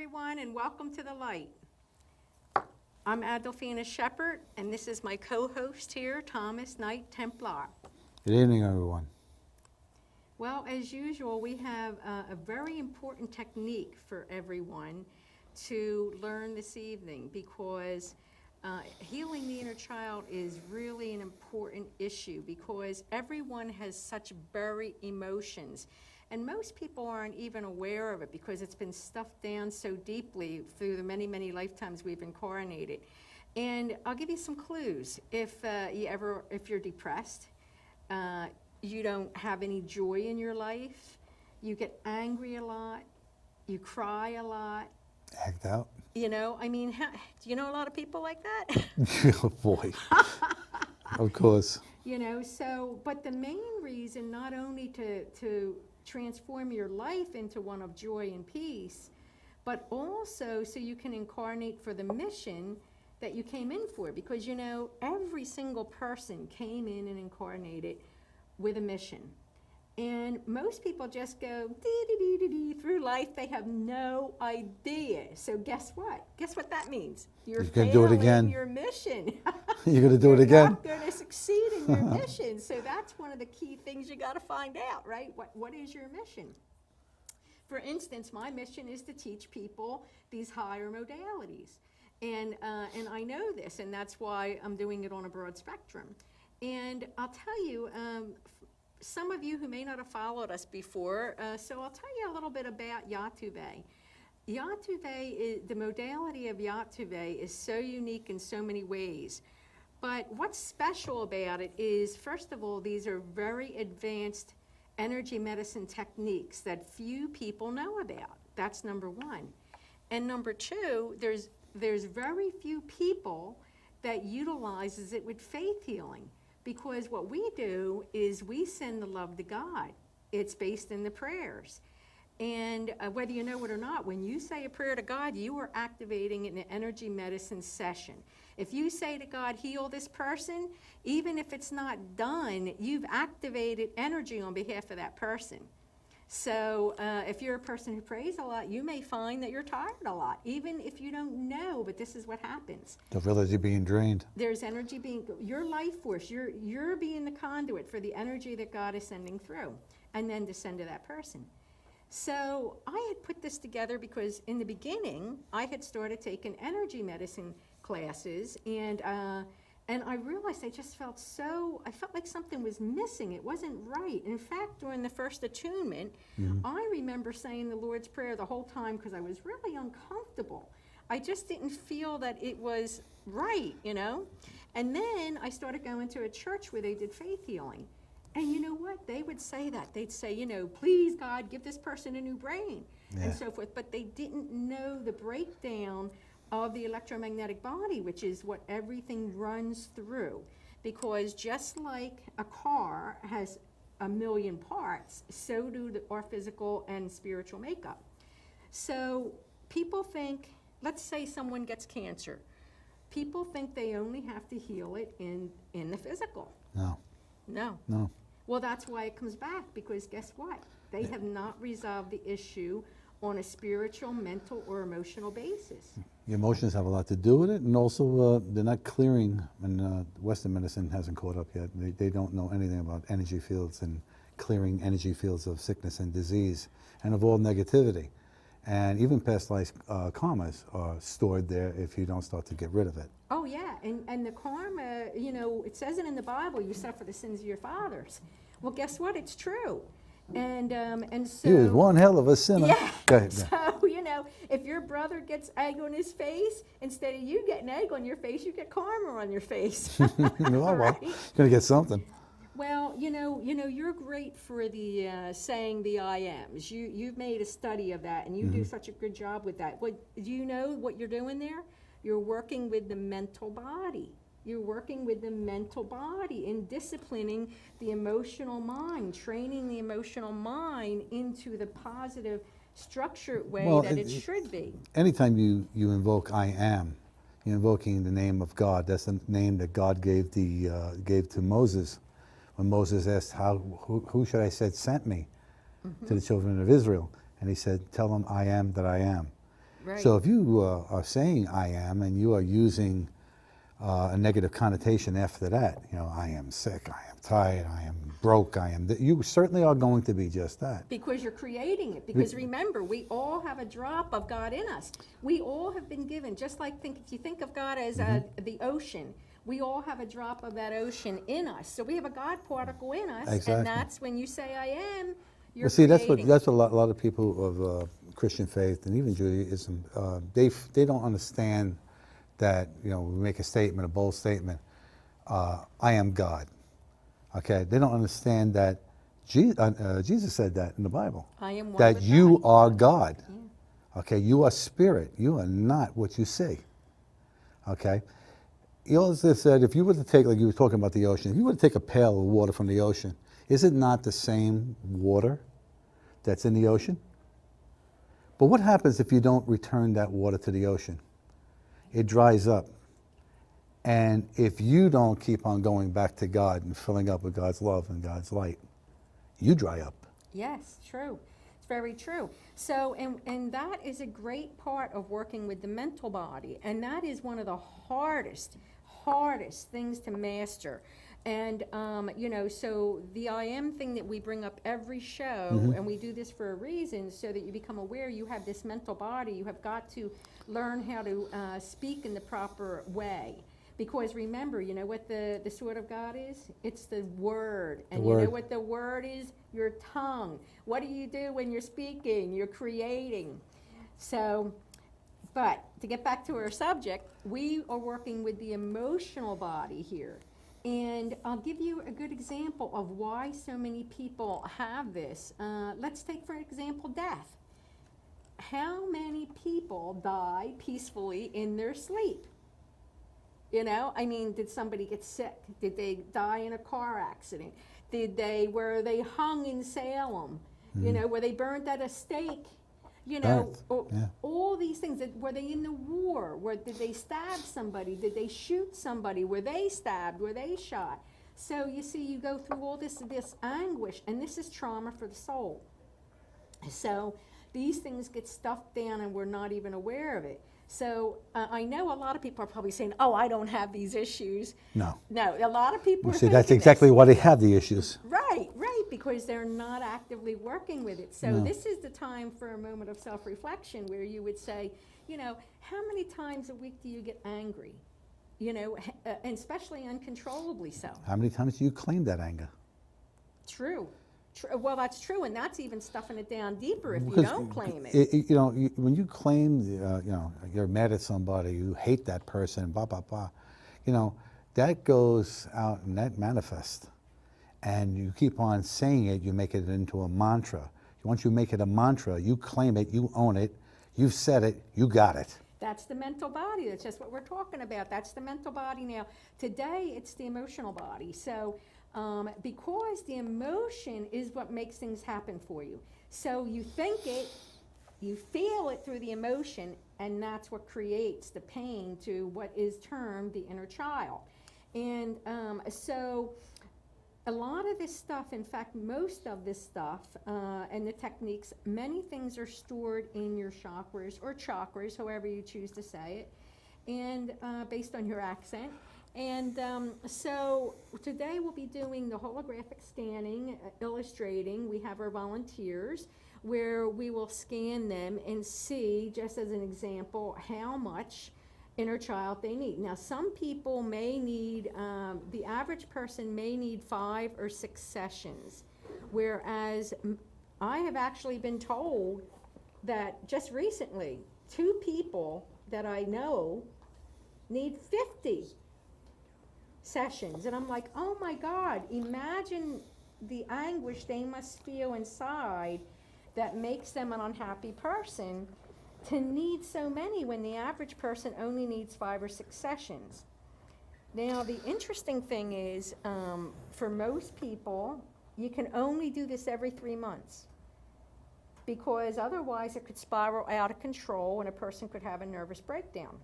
everyone, and welcome to the light. I'm Adolphina Shephard, and this is my co-host here, Thomas Knight Templar. Good evening, everyone. Well, as usual, we have a very important technique for everyone to learn this evening, because healing the inner child is really an important issue, because everyone has such buried emotions. And most people aren't even aware of it because it's been stuffed down so deeply through the many, many lifetimes we've incarnated. And I'll give you some clues. If you're depressed, you don't have any joy in your life, you get angry a lot, you cry a lot. Act out. You know, I mean, do you know a lot of people like that? Oh, boy. Of course. You know, so, but the main reason, not only to transform your life into one of joy and peace, but also so you can incarnate for the mission that you came in for. Because, you know, every single person came in and incarnated with a mission. And most people just go dee-dee-dee-dee-dee through life. They have no idea. So guess what? Guess what that means? You're gonna do it again. your mission. You're going to do it again? You're not going to succeed in your mission. So that's one of the key things you got to find out, right? What is your mission? For instance, my mission is to teach people these higher modalities. And I know this, and that's why I'm doing it on a broad spectrum. And I'll tell you, some of you who may not have followed us before, so I'll tell you a little bit about YTVY. YTVY, the modality of YTVY is so unique in so many ways. But what's special about it is, first of all, these are very advanced energy medicine techniques that few people know about. That's number one. And number two, there's very few people that utilizes it with faith healing. Because what we do is we send the love to God. It's based in the prayers. And whether you know it or not, when you say a prayer to God, you are activating an energy medicine session. If you say to God, heal this person, even if it's not done, you've activated energy on behalf of that person. So if you're a person who prays a lot, you may find that you're tired a lot, even if you don't know, but this is what happens. The village is being drained. There's energy being, your life force, you're being the conduit for the energy that God is sending through, and then to send to that person. So I had put this together because in the beginning, I had started taking energy medicine classes, and I realized I felt like something was missing. It wasn't right. In fact, during the first attunement, I remember saying the Lord's Prayer the whole time because I was really uncomfortable. I just didn't feel that it was right, you know? And then I started going to a church where they did faith healing. And you know what? They would say that. They'd say, you know, please, God, give this person a new brain, and so forth. But they didn't know the breakdown of the electromagnetic body, which is what everything runs through. Because just like a car has a million parts, so do our physical and spiritual makeup. So people think, let's say someone gets cancer. People think they only have to heal it in the physical. No. Well, that's why it comes back, because guess what? They have not resolved the issue on a spiritual, mental, or emotional basis. Your emotions have a lot to do with it, and also they're not clearing, and Western medicine hasn't caught up yet. They don't know anything about energy fields and clearing energy fields of sickness and disease and of all negativity. And even past life karmas are stored there if you don't start to get rid of it. Oh yeah, and the karma, you know, it says it in the Bible, you suffer the sins of your fathers. Well, guess what? It's true. And so He was one hell of a sinner. Yeah. Go ahead. So, you know, if your brother gets egg on his face, instead of you getting egg on your face, you get karma on your face. Oh, well, Right? gonna get something. Well, you know, you're great for the saying the I ams. You've made a study of that, and you do such a good job with that. What do you know what you're doing there? You're working with the mental body. You're working with the mental body and disciplining the emotional mind, training the emotional mind into the positive, structured way that it should be. Anytime you invoke I am, you're invoking the name of God. That's the name that God gave to Moses. When Moses asked, who should I say sent me to the children of Israel? And he said, tell them I am that I am. Right. So if you are saying I am and you are using a negative connotation after that, I am sick, I am tired, I am broke, you certainly are going to be just that. Because you're creating it. Because remember, we all have a drop of God in us. We all have been given, just like if you think of God as the ocean, we all have a drop of that ocean in us. So we have a God particle in us, Exactly. and that's when you say I am, you're Well, see, creating. that's what a lot of people of Christian faith and even Judaism, they don't understand that, we make a statement, a bold statement, I am God. Okay, they don't understand that Jesus said that in the Bible. I am one that with you God. are God. Yeah. Okay, you are spirit. You are not what you see. Okay, he also said if you were to take, like you were talking about the ocean, if you were to take a pail of water from the ocean, is it not the same water that's in the ocean? But what happens if you don't return that water to the ocean? It dries up. And if you don't keep on going back to God and filling up with God's love and God's light, you dry up. Yes, true. It's very true. So, and that is a great part of working with the mental body. And that is one of the hardest things to master. And, so the I am thing that we bring up every show, and we do this for a reason, so that you become aware you have this mental body. You have got to learn how to speak in the proper way. Because remember, you know what the sword of God is? It's the word. And you know what the word is? Your tongue. What do you do when you're speaking? You're creating. So, but to get back to our subject, we are working with the emotional body here. And I'll give you a good example of why so many people have this. Let's take, for example, death. How many people die peacefully in their sleep? Did somebody get sick? Did they die in a car accident? Were they hung in Salem? Were they burnt at a stake? All these things. Were they in the war? Did they stab somebody? Did they shoot somebody? Were they stabbed? Were they shot? So you see, you go through all this anguish, and this is trauma for the soul. So these things get stuffed down, and we're not even aware of it. So I know a lot of people are probably saying, "Oh, I don't have these issues." No, a lot of people. See, that's exactly why they have the issues. Right, because they're not actively working with it. So this is the time for a moment of self-reflection where you would say, how many times a week do you get angry? And especially uncontrollably so. How many times do you claim that anger? True. Well, that's true, and that's even stuffing it down deeper if you don't claim it. When you claim, you're mad at somebody, you hate that person, blah, blah, blah, that goes out and that manifests. And you keep on saying it, you make it into a mantra. Once you make it a mantra, you claim it, you own it, you've said it, you got it. That's the mental body. That's just what we're talking about. That's the mental body now. Today, it's the emotional body. So, because the emotion is what makes things happen for you. So you think it, you feel it through the emotion, and that's what creates the pain to what is termed the inner child. And so a lot of this stuff, in fact, most of this stuff and the techniques, many things are stored in your chakras, or chakras, however you choose to say it, and based on your accent. And so today we'll be doing the holographic scanning, illustrating. We have our volunteers where we will scan them and see, just as an example, how much inner child they need. Now, some people may need, the average person may need 5 or 6 sessions, whereas I have actually been told that just recently, 2 people that I know need 50 sessions. And I'm like, oh my God, imagine the anguish they must feel inside that makes them an unhappy person to need so many when the average person only needs 5 or 6 sessions. Now, the interesting thing is, for most people, you can only do this every 3 months, because otherwise it could spiral out of control and a person could have a nervous breakdown.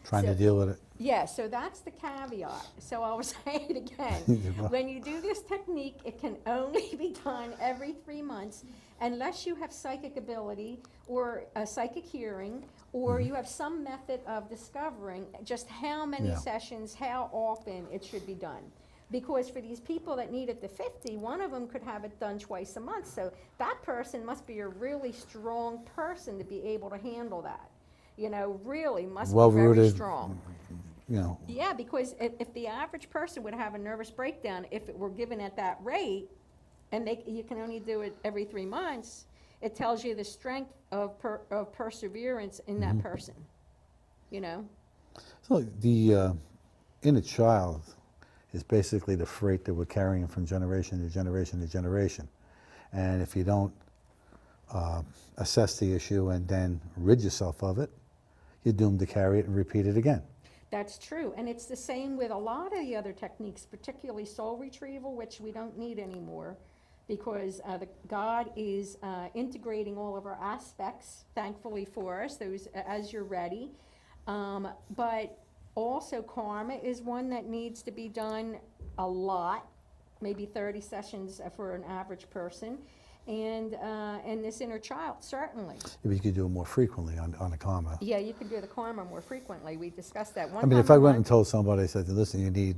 Trying to deal with it. Yeah, so that's the caveat. So I'll say it again. When you do this technique, it can only be done every 3 months unless you have psychic ability or a psychic hearing, or you have some method of discovering just how many sessions, how often it should be done. Because for these people that need it to 50, one of them could have it done twice a month. So that person must be a really strong person to be able to handle that. You know, really must be very strong. You know. Yeah, because if the average person would have a nervous breakdown if it were given at that rate, and you can only do it every 3 months, it tells you the strength of perseverance in that person, you know? So the inner child is basically the freight that we're carrying from generation to generation to generation. And if you don't assess the issue and then rid yourself of it, you're doomed to carry it and repeat it again. That's true, and it's the same with a lot of the other techniques, particularly soul retrieval, which we don't need anymore, because God is integrating all of our aspects, thankfully for us, those as you're ready. But also karma is one that needs to be done a lot, maybe 30 sessions for an average person. And this inner child, certainly. If you could do it more frequently on the karma. Yeah, you could do the karma more frequently. We discussed that one I mean, time if I a went and month. told somebody, I said, listen, you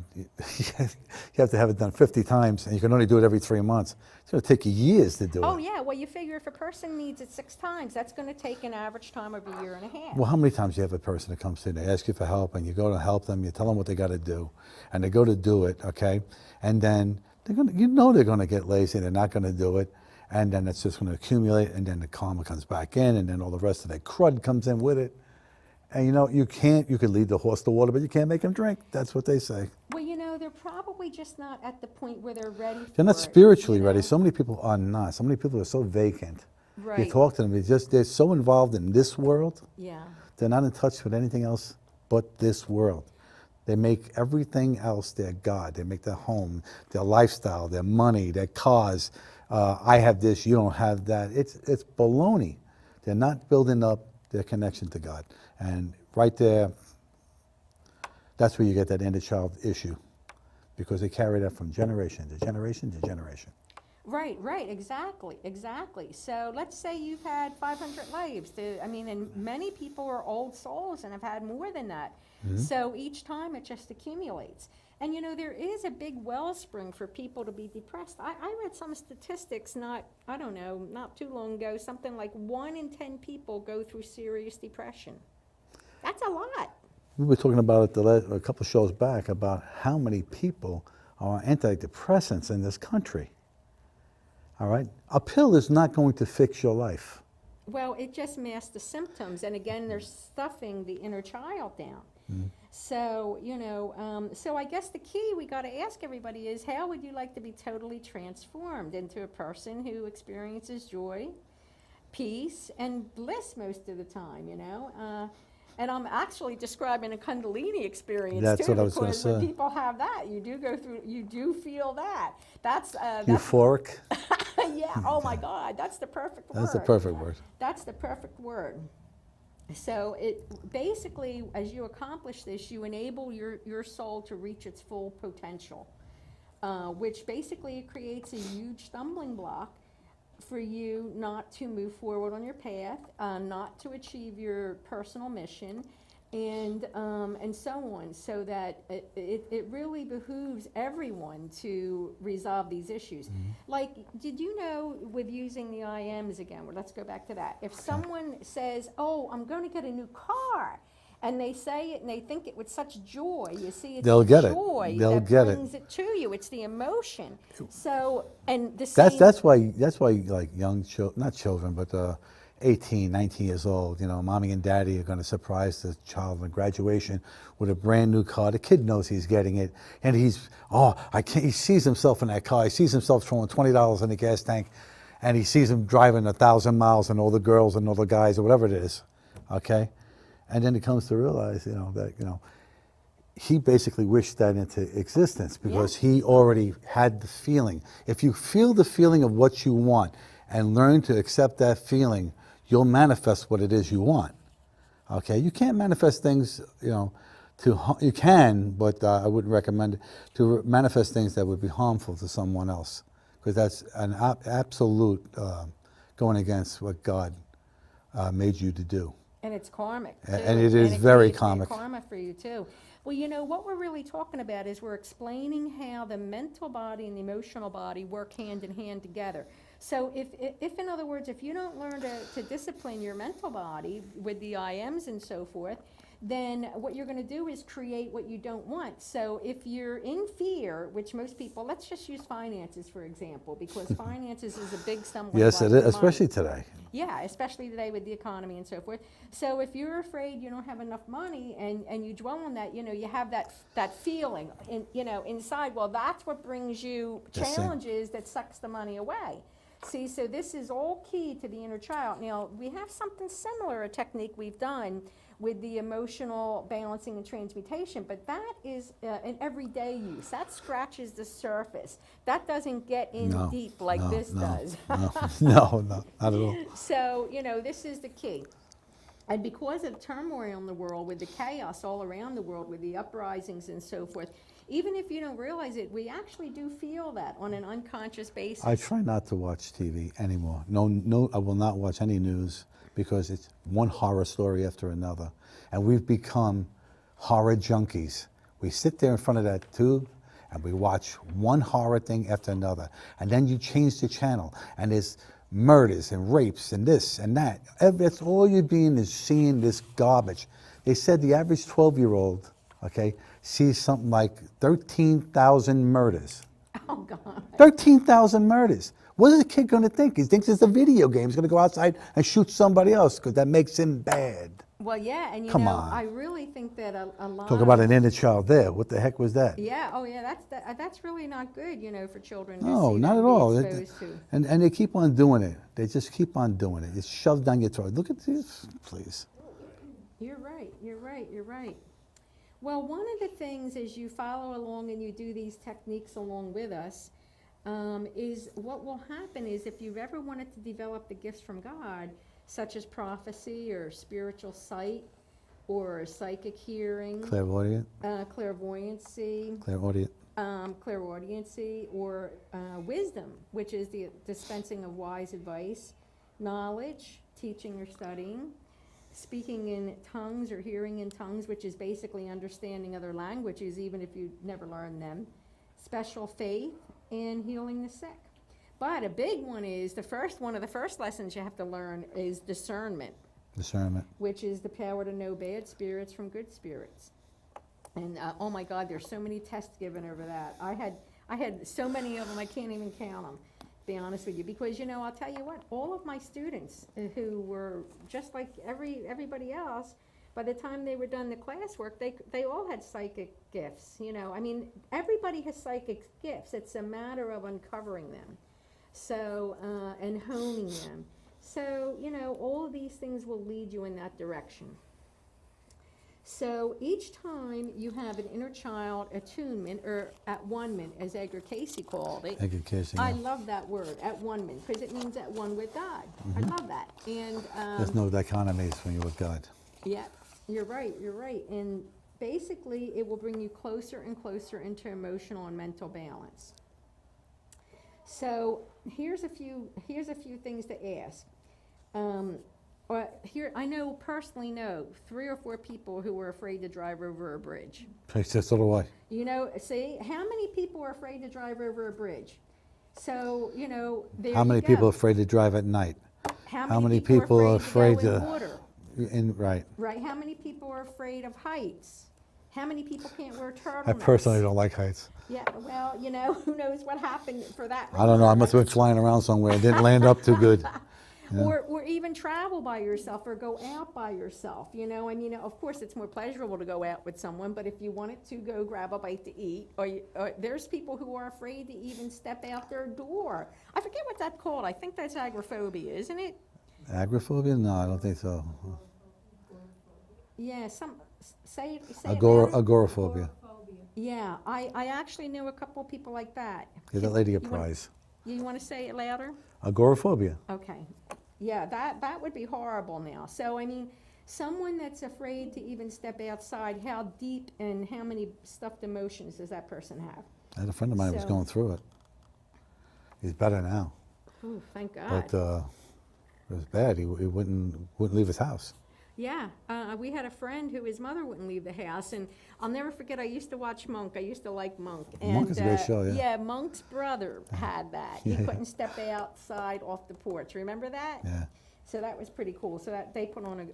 have to have it done 50 times, and you can only do it every 3 months. It's going to take you years to do Oh, it. yeah, well, you figure if a person needs it 6 times, that's going to take an average time of a year and a half. Well, how many times do you have a person that comes in, they ask you for help, and you go to help them, you tell them what they got to do, and they go to do it, okay? And then they're going to get lazy, they're not going to do it, and then it's just going to accumulate, and then the karma comes back in, and then all the rest of that crud comes in with it. And you could lead the horse to water, but you can't make him drink. That's what they say. Well, they're probably just not at the point where they're ready for They're not it, spiritually ready. So many people are not. So many people are so vacant. Right. You talk to them, they're so involved in this world, Yeah. they're not in touch with anything else but this world. They make everything else their God. They make their home, their lifestyle, their money, their cars. I have this, you don't have that. It's baloney. They're not building up their connection to God. And right there, that's where you get that inner child issue, because they carry that from generation to generation to generation. Right, exactly. So let's say you've had 500 lives. And many people are old souls and have had more than that. So each time it just accumulates. And there is a big wellspring for people to be depressed. I read some statistics not too long ago, something like 1 in 10 people go through serious depression. That's a lot. We were talking about it a couple shows back about how many people are on antidepressants in this country. All right? A pill is not going to fix your life. Well, it just masks the symptoms. And again, they're stuffing the inner child down. So, so I guess the key we got to ask everybody is, how would you like to be totally transformed into a person who experiences joy, peace, and bliss most of the time, And I'm actually describing a Kundalini experience That's too, what I was gonna because when say. people have that, you do feel that. That's Euphoric? yeah. Oh my God, that's the perfect word. That's the perfect word. That's the perfect word. So it basically, as you accomplish this, you enable your soul to reach its full potential, which basically creates a huge stumbling block for you not to move forward on your path, not to achieve your personal mission, and so on. So that it really behooves everyone to resolve these issues. Like, did you know, with using the IMs again, well, let's go back to that. If someone says, "Oh, I'm going to get a new car," and they say it and they think it with such joy, you see, it's They'll the get it. joy They'll that get it. brings it to you. It's the emotion. So, and the same. That's why like young children, not children, but 18, 19 years old, mommy and daddy are going to surprise the child in graduation with a brand new car. The kid knows he's getting it, and he sees himself in that car. He sees himself throwing $20 in the gas tank, and he sees him driving 1,000 miles and all the girls and all the guys or whatever it is, okay? And then he comes to realize, that, he basically wished that into existence because he already had the feeling. If you feel the feeling of what you want and learn to accept that feeling, you'll manifest what it is you want. Okay, you can't manifest things, you can, but I wouldn't recommend it, to manifest things that would be harmful to someone else, because that's an absolute going against what God made you to do. And it's karmic, too. And it is very creates bad karmic. karma for you, too. Well, what we're really talking about is we're explaining how the mental body and the emotional body work hand in hand together. So if in other words, if you don't learn to discipline your mental body with the IMs and so forth, then what you're going to do is create what you don't want. So if you're in fear, which most people, let's just use finances, for example, because finances is a big stumbling Yes, block it is, for especially money. today. Yeah, especially today with the economy and so forth. So if you're afraid you don't have enough money and you dwell on that, you have that feeling inside, well, that's what brings you Yes, challenges that sucks the money away. See, so this is all key to the inner child. Now, we have something similar, a technique we've done with the emotional balancing and transmutation, but that is an everyday use. That scratches the surface. That doesn't get in deep like this does. No, not at all. So, this is the key. And because of turmoil in the world, with the chaos all around the world, with the uprisings and so forth, even if you don't realize it, we actually do feel that on an unconscious basis. I try not to watch TV anymore. No, I will not watch any news, because it's one horror story after another. And we've become horror junkies. We sit there in front of that tube and we watch one horror thing after another. And then you change the channel and there's murders and rapes and this and that. That's all you're being is seeing this garbage. They said the average 12-year-old, sees something like 13,000 murders. Oh, God. 13,000 murders. What is a kid going to think? He thinks it's a video game. He's going to go outside and shoot somebody else because that makes him bad. Well, yeah, and Come on. I really think that a lot Talk about an inner child there. What the heck was that? Yeah, oh yeah, that's really not good, for children to No, see not that at and be all. exposed to. And they keep on doing it. They just keep on doing it. It's shoved down your throat. Look at this, please. You're right. Well, one of the things as you follow along and you do these techniques along with us, is what will happen is if you've ever wanted to develop the gifts from God, such as prophecy or spiritual sight or psychic hearing, Clairvoyant. clairvoyancy, clairaudiency, or wisdom, which is the dispensing of wise advice, knowledge, teaching or studying, speaking in tongues or hearing in tongues, which is basically understanding other languages, even if you never learned them, special faith, and healing the sick. But a big one is one of the first lessons you have to learn is discernment. Discernment. Which is the power to know bad spirits from good spirits. And oh my God, there's so many tests given over that. I had so many of them, I can't even count them, to be honest with you. Because I'll tell you what, all of my students who were just like everybody else, by the time they were done the classwork, they all had psychic gifts. Everybody has psychic gifts. It's a matter of uncovering them. So, and honing them. So, all of these things will lead you in that direction. So each time you have an inner child attunement, or at-one-ment, as Edgar Casey called it. Edgar Casey. I love that word, at-one-ment, because it means at one with God. I love that. And There's no dichotomies when you're with God. yeah, you're right. And basically, it will bring you closer and closer into emotional and mental balance. So here's a few things to ask. I personally know 3 or 4 people who were afraid to drive over a bridge. So do I. See, how many people are afraid to drive over a bridge? So, there How many you go. people are afraid to drive at night? How many people are afraid to go in water? Right. Right. How many people are afraid of heights? How many people can't wear turtlenecks? I personally don't like heights. Yeah, well, who knows what happened for that. I don't know. I must have been flying around somewhere. It didn't land up too good. Yeah. Or even travel by yourself or go out by yourself. Of course, it's more pleasurable to go out with someone, but if you wanted to go grab a bite to eat, or there's people who are afraid to even step out their door. I forget what that's called. I think that's agoraphobia, isn't it? Agoraphobia? No, I don't think so. Yeah, say it Agoraphobia. Yeah, I actually knew a couple of people like that. Give that lady a prize. You want to say it louder? Agoraphobia. Okay. Yeah, that would be horrible now. So, Someone that's afraid to even step outside, how deep and how many stuffed emotions does that person have? I had a friend of mine who was So- going through it. He's better now, Ooh, thank God. but it was bad. He wouldn't leave his house. Yeah, we had a friend who his mother wouldn't leave the house, and I'll never forget, I used to watch Monk. I used to like Monk. And, Monk is a great show, yeah. Yeah, Monk's brother had that. He Yeah. couldn't step outside off the porch. Remember that? Yeah. So that was pretty cool. So that they put on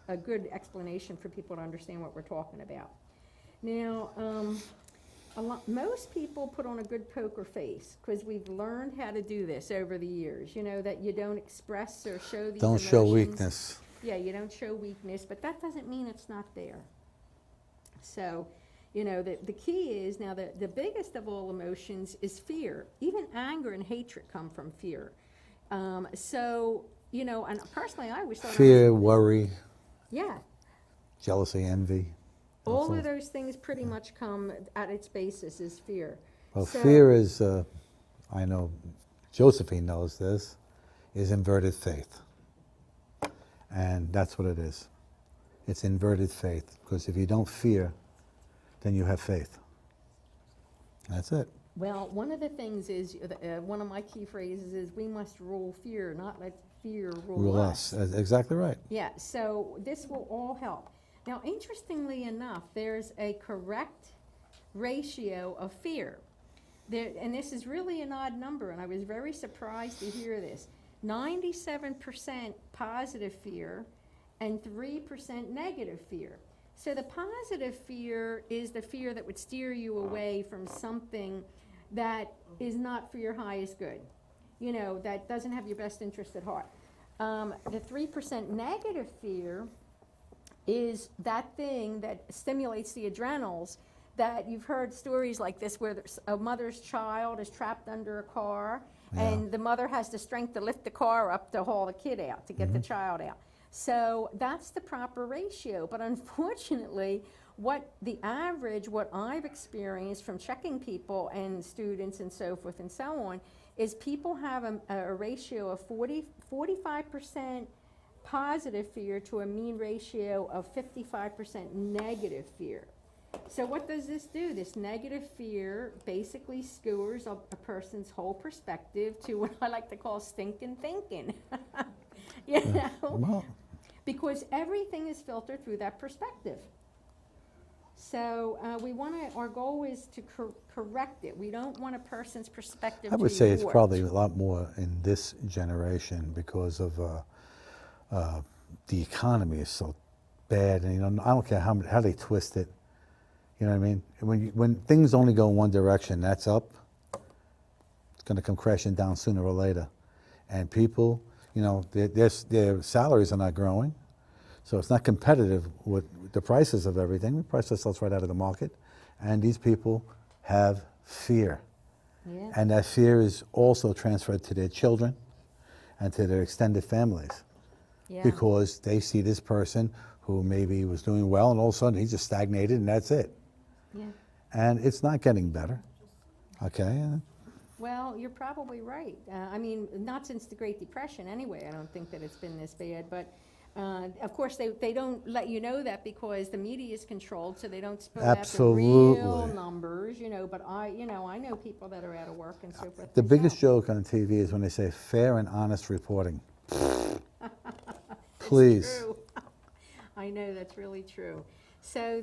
a good explanation for people to understand what we're talking about. Now, most people put on a good poker face because we've learned how to do this over the years. You know, that you don't express or show these Don't show emotions. weakness. Yeah, you don't show weakness, but that doesn't mean it's not there. So, you know, the key is, now the biggest of all emotions is fear. Even anger and hatred come from fear. So, you know, and personally I always thought Fear, worry, yeah, jealousy, envy. all of those things pretty much come at its basis is fear. Well, So- fear is, I know Josephine knows this, is inverted faith. And that's what it is. It's inverted faith, because if you don't fear, then you have faith. That's it. Well, one of the things is, one of my key phrases is, we must rule fear, not let fear rule us. That's exactly right. Yeah, so this will all help. Now, interestingly enough, there's a correct ratio of fear. And this is really an odd number, and I was very surprised to hear this. 97% positive fear and 3% negative fear. So the positive fear is the fear that would steer you away from something that is not for your highest good, you know, that doesn't have your best interest at heart. The 3% negative fear is that thing that stimulates the adrenals, that you've heard stories like this where a mother's child is trapped under a car, and the mother has the strength to lift the car up to haul the kid out, to get the child out. So that's the proper ratio. But unfortunately, what I've experienced from checking people and students and so forth and so on, is people have a ratio of 45% positive fear to a mean ratio of 55% negative fear. So what does this do? This negative fear basically skewers a person's whole perspective to what I like to call stinking thinking. You know? Well, Because everything is filtered through that perspective. So our goal is to correct it. We don't want a person's perspective to I would say it's warped. probably a lot more in this generation because of the economy is so bad, and you know, I don't care how they twist it. You know what I mean? When things only go in one direction, that's up. It's going to come crashing down sooner or later, and people, you know, their salaries are not growing, so it's not competitive with the prices of everything. We price ourselves right out of the market, and these people have fear, Yeah. and that fear is also transferred to their children and to their extended families. Yeah. Because they see this person who maybe was doing well, and all of a sudden he just stagnated, and that's it. Yeah. And it's not getting better. Okay? Well, you're probably right. I mean, not since the Great Depression anyway. I don't think that it's been this bad. But, of course, they don't let you know that because the media is controlled, so they don't spill out the real Absolutely. numbers, you know. But I know people that are out of work and so forth. The biggest myself. joke on TV is when they say fair and honest reporting. Please. It's true. I know, that's really true. So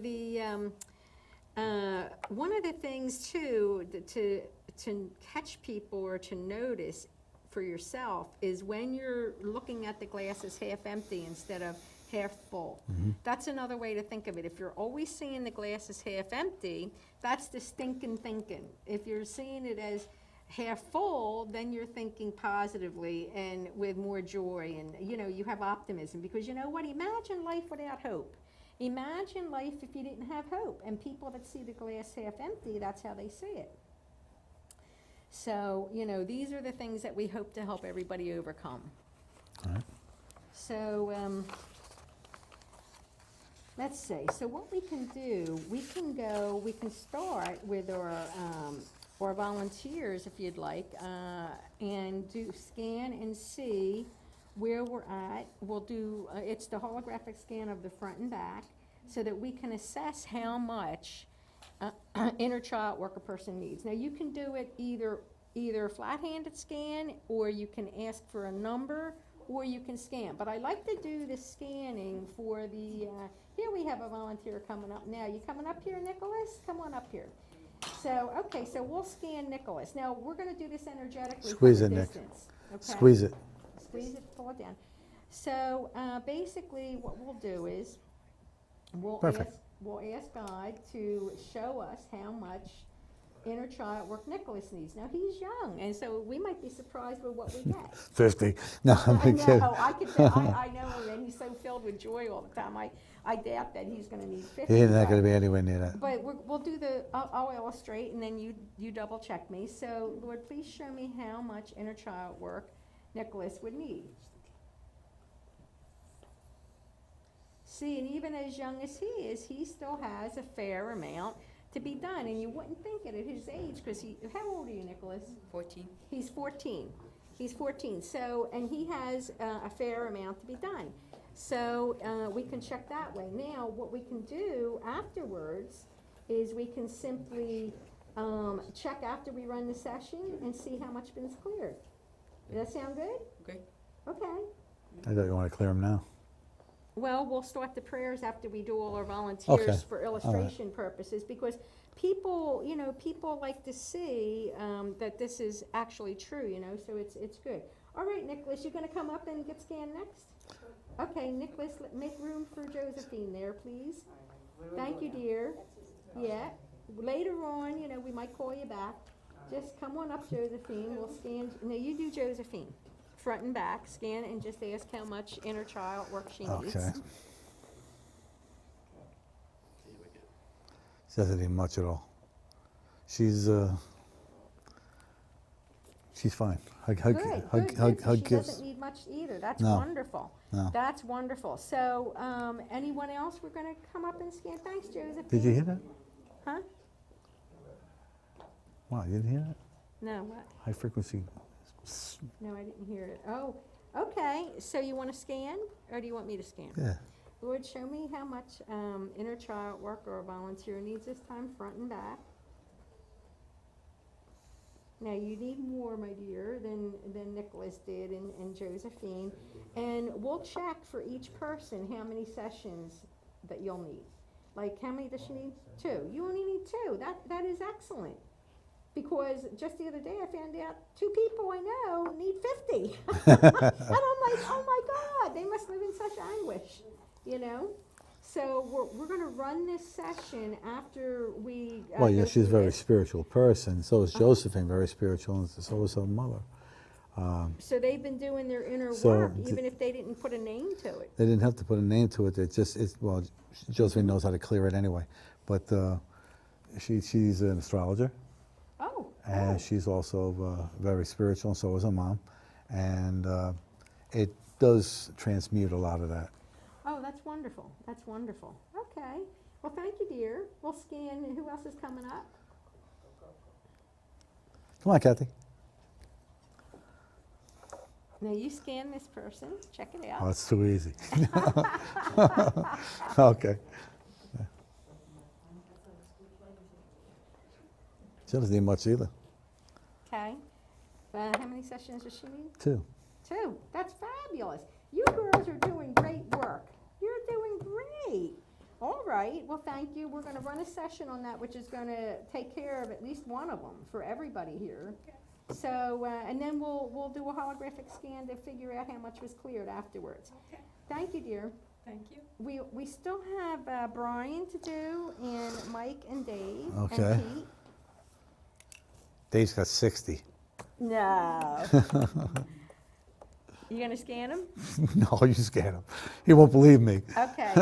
one of the things too to catch people or to notice for yourself is when you're looking at the glass as half empty instead of half full. That's another way to think of it. If you're always seeing the glass as half empty, that's the stinking thinking. If you're seeing it as half full, then you're thinking positively and with more joy, and you know, you have optimism, because you know what, imagine life without hope. Imagine life if you didn't have hope. And people that see the glass half empty, that's how they see it. So, you know, these are the things that we hope to help everybody overcome. All right. So, let's see. So what we can do, we can start with our volunteers, if you'd like, and do scan and see where we're at. We'll do, it's the holographic scan of the front and back so that we can assess how much inner child work a person needs. Now, you can do it either flat-handed scan, or you can ask for a number, or you can scan. But I like to do the scanning for the, here we have a volunteer coming up now. You coming up here, Nicholas? Come on up here. So, okay, so we'll scan Nicholas. Now, we're gonna do this energetically Squeeze from it, a Nick. distance. Okay? Squeeze it. Squeeze it, pull it down. So, basically, what we'll do is, Perfect. we'll ask God to show us how much inner child work Nicholas needs. Now, he's young, and so we might be surprised with what we get. 50. No, I'm I kidding. know, I can tell, I know him, and he's so filled with joy all the time. I doubt that he's gonna need 50. He's not going to be anywhere near that. But we'll do I'll illustrate, and then you double check me. So, Lord, please show me how much inner child work Nicholas would need. See, and even as young as he is, he still has a fair amount to be done. And you wouldn't think it at his age, because how old are you, Nicholas? 14. He's 14. He's 14. So, and he has a fair amount to be done. So we can check that way. Now, what we can do afterwards is we can simply check after we run the session and see how much been's cleared. Does that sound good? Okay. Okay. I thought you want to clear them now. Well, we'll start the prayers after we do all our Okay. volunteers for illustration purposes, because people, people like to see that this is actually true, so it's good. All right, Nicholas, you're gonna come up and get scanned next? Okay, Nicholas, make room for Josephine there, please. Thank you, dear. Yeah, later on, we might call you back. Just come on up, Josephine, we'll scan, no, you do Josephine. Front and back, scan, and just ask how much inner child work she needs. Okay. She doesn't need much at all. She's fine. Good, so she doesn't need much either. That's No. wonderful. No. That's wonderful. So, anyone else we're gonna come up and scan? Thanks, Josephine. Did you hear that? Huh? Wow, you didn't hear that? No, what? High frequency. No, I didn't hear it. Oh, okay. So you wanna scan, or do you want me to scan? Yeah. Lord, show me how much inner child work or a volunteer needs this time, front and back. Now, you need more, my dear, than Nicholas did and Josephine. And we'll check for each person how many sessions that you'll need. Like, how many does she need? 2. You only need 2. That is excellent. Because just the other day I found out 2 people I know need 50. And I'm like, oh my God, they must live in such anguish, So we're going to run this session after we. Well, yeah, go she's a through very this. spiritual person. So is Josephine, very spiritual, and so is her mother. So they've been doing their inner So work, d- even if they didn't put a name to it. They didn't have to put a name to it. Well, Josephine knows how to clear it anyway. But she's an astrologer, Oh. and she's also very spiritual, and so is her mom. And it does transmute a lot of that. Oh, that's wonderful. That's wonderful. Okay. Well, thank you, dear. We'll scan. Who else is coming up? Come on, Kathy. Now you scan this person. Check it out. Oh, it's too easy. Okay. She doesn't need much either. Okay. How many sessions does she need? 2. 2. That's fabulous. You girls are doing great work. You're doing great. All right. Well, thank you. We're going to run a session on that, which is going to take care of at least one of them for everybody here. Okay. So, and then we'll do a holographic scan to figure out how much was cleared afterwards. Okay. Thank you, dear. Thank you. We still have Brian to do, and Mike and Dave Okay. and Pete. Dave's got 60. No. You gonna scan him? No, you scan him. He won't believe me. Okay.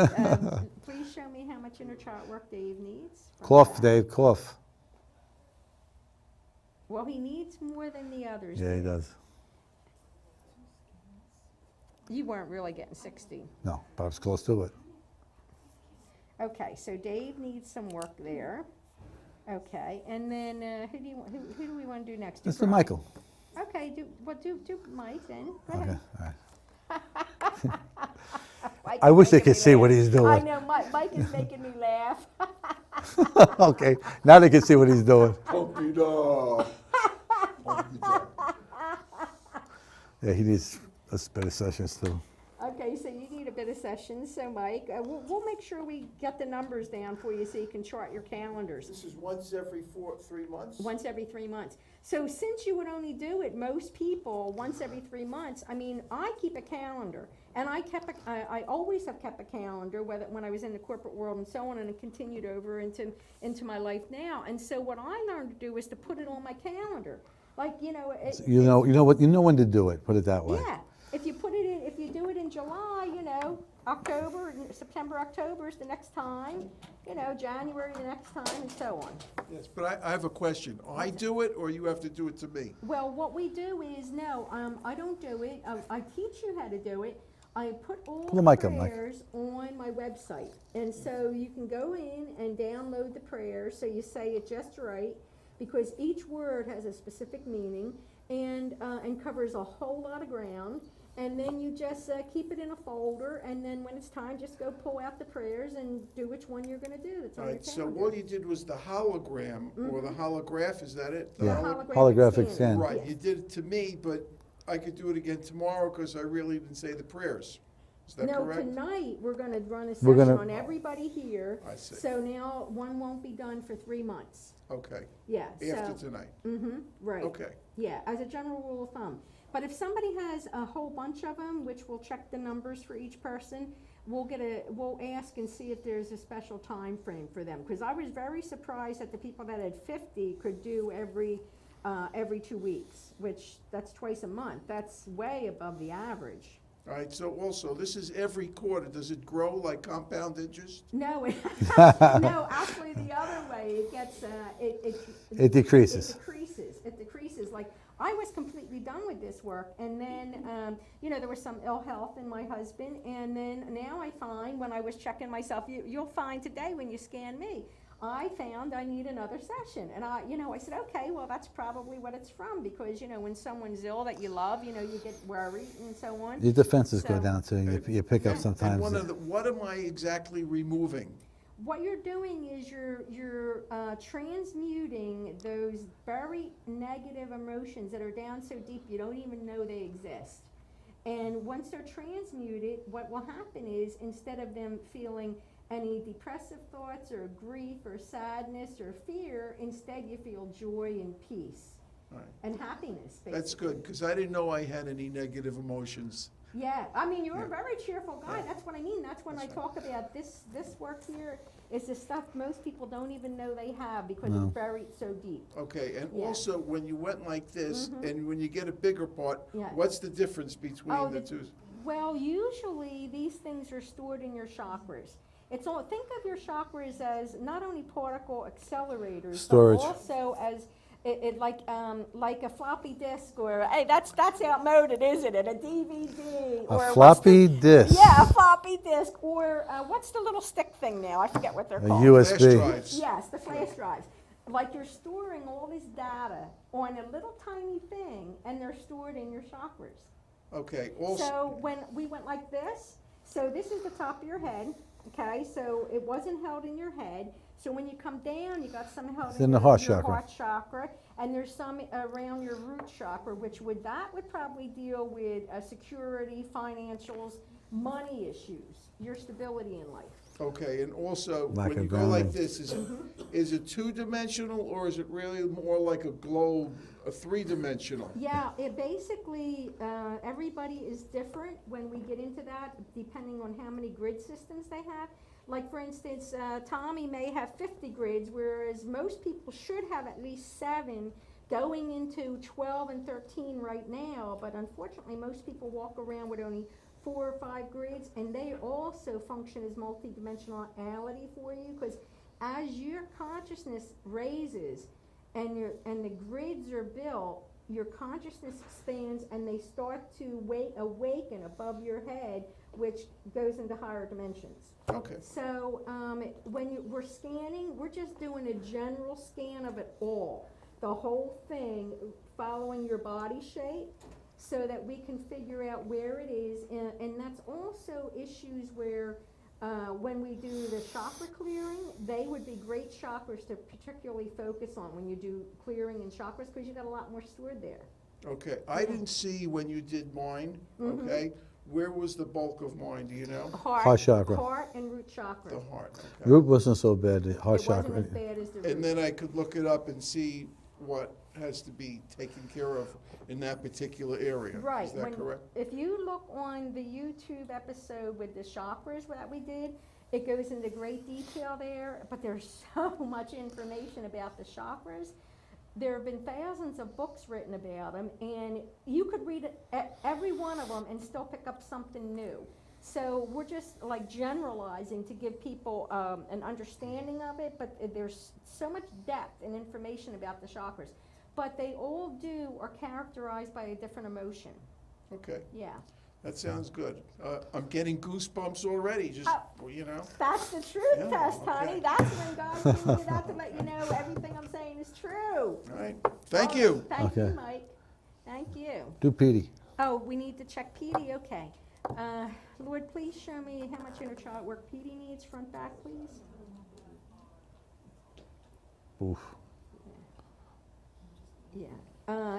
Please show me how much inner child work Dave needs. Cough, Dave, cough. Well, he needs more than the others. Yeah, he did. does. You weren't really getting 60. No, but I was close to it. Okay, so Dave needs some work there. Okay, and then who do we want to do next? Do Mr. Brian. Michael. Okay, do Mike then. Go Okay, ahead. all right. Mike I is wish they making could me see what laugh. he's doing. I know, Mike is making me laugh. Okay, now they can see what he's doing. Puppy dog. Puppy dog. Yeah, he needs a better sessions too. Okay, so you need a bit of sessions, so Mike, we'll make sure we get the numbers down for you so you can chart your calendars. This is once every 3 months? Once every 3 months. So since you would only do it, most people, once every 3 months, I mean, I keep a calendar. And I always have kept a calendar, whether when I was in the corporate world and so on, and it continued over into my life now. And so what I learned to do is to put it on my calendar. Like, you know. You know when to do it. Put it that way. Yeah. If you put it in, if you do it in July, you know, October, September, October is the next time, you know, January the next time, and so on. Yes, but I have a question. I do it, or you have to do it to me? Well, what we do is, no, I don't do it. I teach you how to do it. I put all Pull the the mic up, Mike. prayers on my website. And so you can go in and download the prayers, so you say it just right, because each word has a specific meaning and covers a whole lot of ground. And then you just keep it in a folder, and then when it's time, just go pull out the prayers and do which one you're going to do. That's on All your right, so calendar. all you did was the hologram, or the holograph, is that it? The Yeah. holo- Holographic scan. Right, Yes. you did it to me, but I could do it again tomorrow, because I really didn't say the prayers. Is that No, correct? tonight, we're gonna run a We're session gonna- on everybody here. I see. So now, one won't be done for 3 months. Okay, Yeah, after so, tonight. right. Okay, Yeah, as a general rule of thumb. But if somebody has a whole bunch of them, which we'll check the numbers for each person, we'll ask and see if there's a special time frame for them. Because I was very surprised that the people that had 50 could do every 2 weeks, which that's twice a month. That's way above the average. all right, so also, this is every quarter. Does it grow like compound interest? No, no, actually the other way, it gets, It decreases. It decreases. Like, I was completely done with this work, and then, you know, there was some ill health in my husband, and then now I find, when I was checking myself, you'll find today when you scan me, I found I need another session. And I said, okay, well, that's probably what it's from, because, you know, when someone's ill that you love, you know, you get worried and so on. Your defenses go So- down too. You pick up And sometimes. what am I exactly removing? What you're doing is you're transmuting those very negative emotions that are down so deep you don't even know they exist. And once they're transmuted, what will happen is, instead of them feeling any depressive thoughts or grief or sadness or fear, instead you feel joy and peace All right. and happiness, basically. That's good, because I didn't know I had any negative emotions. Yeah, I mean, you're Yeah. a very cheerful guy. Yeah. That's what I mean. That's when I That's talk about this work here is the stuff most people don't even know they have, because No. it's buried so deep. Okay, and Yeah. also, when you went like this, Mhm. and when you get a bigger part, Yeah. what's the difference between Oh, the the- two? Well, usually these things are stored in your chakras. It's all, think of your chakras as not only particle accelerators, Storage. but also as like a floppy disk, or hey, that's outmoded, isn't it? A DVD or A what's floppy the- disk. Yeah, a floppy disk, or what's the little stick thing now? I forget what they're A called. USB. Flash drives. Yes, the flash drives. Like, you're storing all this data on a little tiny thing, and they're stored in your chakras. Okay, also, So when we went like this, so this is the top of your head, okay? So it wasn't held in your head. So when you come down, you got some held It's in in the your heart chakra. heart chakra, and there's some around your root chakra, which would probably deal with security, financials, money issues, your stability in life. okay, and also, Lack when of you go like grounding. this, is it two-dimensional, or is it really more like a globe, a three-dimensional? Yeah, it basically, everybody is different when we get into that, depending on how many grid systems they have. Like, for instance, Tommy may have 50 grids, whereas most people should have at least 7, going into 12 and 13 right now. But unfortunately, most people walk around with only 4 or 5 grids, and they also function as multidimensionality for you, because as your consciousness raises and the grids are built, your consciousness expands, and they start to awaken above your head, which goes into higher dimensions. Okay, So when we're scanning, we're just doing a general scan of it all, the whole thing, following your body shape. so that we can figure out where it is. And that's also issues where when we do the chakra clearing, they would be great chakras to particularly focus on when you do clearing in chakras, because you got a lot more stored there. Okay, I didn't see when you did mine, okay? Where was the bulk of mine, do you know? Heart chakra. Heart and root chakra. The heart, okay. Root wasn't so bad, the heart It chakra. wasn't as bad as the root. And then I could look it up and see what has to be taken care of in that particular area. Right. Is that correct? If you look on the YouTube episode with the chakras that we did, it goes into great detail there, but there's so much information about the chakras. There have been thousands of books written about them, and you could read every one of them and still pick up something new. So we're just like generalizing to give people an understanding of it, but there's so much depth and information about the chakras. But they all are characterized by a different emotion. Okay, Yeah. that sounds good. I'm getting goosebumps already, just, you know. That's the truth Yeah, test, okay. honey. That's when God's giving you that to let you know everything I'm saying is true. All right, thank you. Thank you, Okay. Mike. Thank you. Do Petey. Oh, we need to check Petey, okay. Lord, please show me how much inner child work Petey needs, front, back, please. Oof.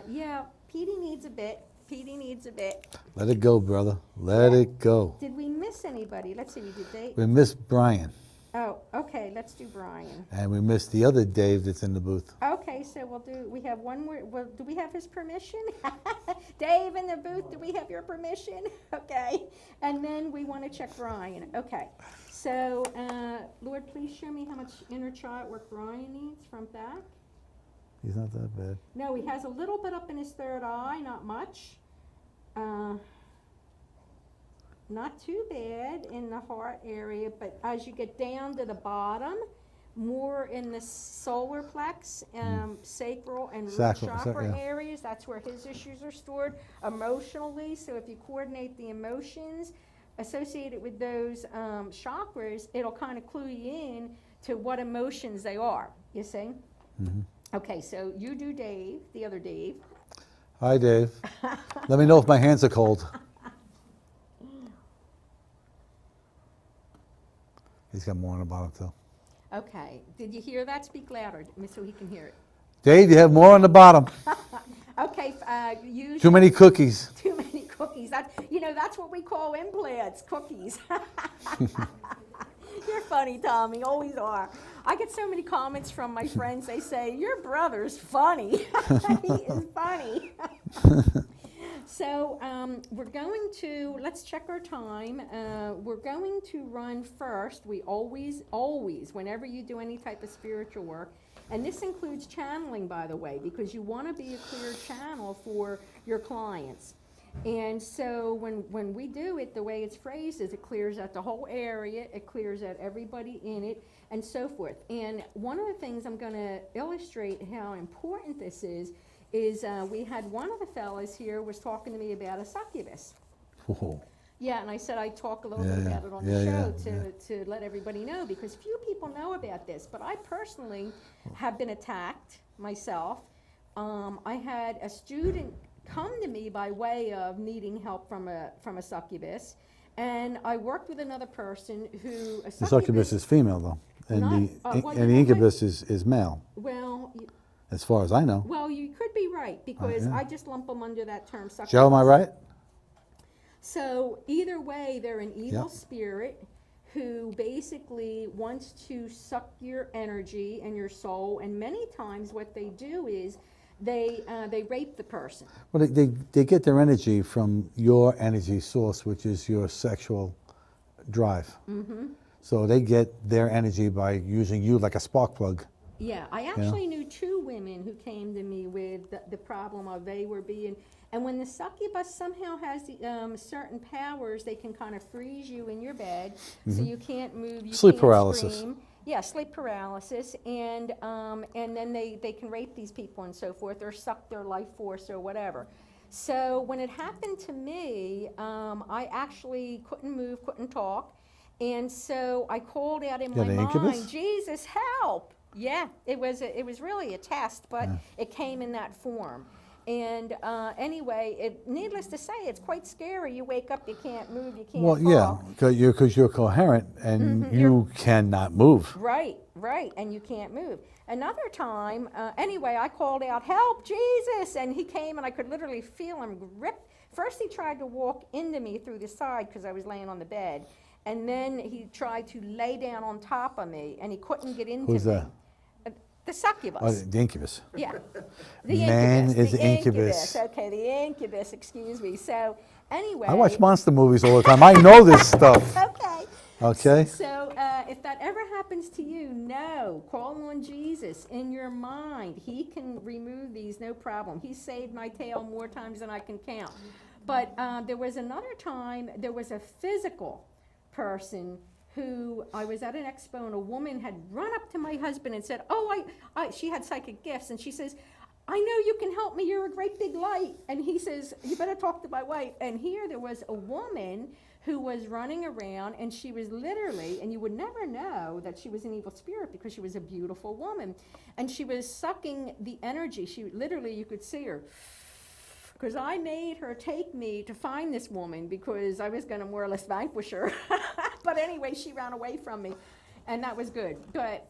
Yeah, Petey needs a bit. Petey needs a bit. Let it go, brother. Let it go. Did we miss anybody? Let's see, we did Dave. We missed Brian, Oh, okay, let's do Brian. and we missed the other Dave that's in the booth. Okay, so we have one more, well, do we have his permission? Dave in the booth, do we have your permission? Okay, and then we want to check Brian. Okay, so, Lord, please show me how much inner child work Brian needs, front, back. He's not that bad. No, he has a little bit up in his third eye, not much. Not too bad in the heart area, but as you get down to the bottom, more in the solar plex, sacral and root Sacral, chakra yeah. areas, that's where his issues are stored emotionally. So if you coordinate the emotions associated with those chakras, it'll kind of clue you in to what emotions they are, you see? Okay, so you do Dave, the other Dave. Hi, Dave. Let me know if my hands are cold. He's got more on the bottom, too. Okay, did you hear that? Speak louder so he can hear it. Dave, you have more on the bottom. Okay, usually Too many cookies. too many cookies. That's what we call implants, cookies. You're funny, Tommy, always are. I get so many comments from my friends. They say, your brother's funny. He is funny. So we're going to, let's check our time. We're going to run first. We always, whenever you do any type of spiritual work, and this includes channeling, by the way, because you want to be a clear channel for your clients. And so when we do it, the way it's phrased is it clears out the whole area, it clears out everybody in it, and so forth. And one of the things I'm going to illustrate how important this is we had one of the fellas here was talking to me about a succubus. Whoa. Yeah, and I said I'd talk a little bit about it on the show to let everybody know, because few people know about this, but I personally have been attacked myself. I had a student come to me by way of needing help from a succubus, and I worked with another person who... The succubus is female, though, and the incubus is male, Well... as far as I know. Well, you could be right, because yeah. I just lump them under that term succubus. Joe, am I right? So either way, they're an evil spirit who basically wants to suck your energy and your soul, and many times what they do is they rape the person. Well, they get their energy from your energy source, which is your sexual drive. Mm-hmm. So they get their energy by using you like a spark plug. Yeah, I actually knew two women who came to me with the problem of they were being, and when the succubus somehow has the, certain powers, they can kind of freeze you in your bed, so you can't move, you Sleep can't paralysis. scream. Yeah, sleep paralysis, and then they can rape these people and so forth, or suck their life force or whatever. So when it happened to me, I actually couldn't move, couldn't talk, and so I called out in my mind, Jesus, help! Yeah, it was really a test, but it came in that form. And anyway, needless to say, it's quite scary. You wake up, you can't move, you can't Well, yeah, talk. because you're coherent and you cannot move. Right, right, and you can't move. Another time, anyway, I called out, "Help, Jesus!" And he came, and I could literally feel him grip. First, he tried to walk into me through the side because I was laying on the bed. And then he tried to lay down on top of me, and he couldn't get into Who's me. that? The succubus. Oh, the incubus. Yeah. The Man incubus. is the incubus. Okay, the incubus, excuse me. So, anyway. I watch monster movies all the time. I know this stuff. Okay. Okay? So, if that ever happens to you, no. Call on Jesus in your mind. He can remove these, no problem. He saved my tail more times than I can count. But there was another time, there was a physical person who, I was at an expo, and a woman had run up to my husband and said, "Oh, she had psychic gifts," and she says, "I know you can help me, you're a great big light." And he says, "You better talk to my wife." And here there was a woman who was running around, and she was literally, and you would never know that she was an evil spirit because she was a beautiful woman, and she was sucking the energy. She literally, you could see her. Because I made her take me to find this woman because I was going to more or less vanquish her. But anyway, she ran away from me, and that was good. But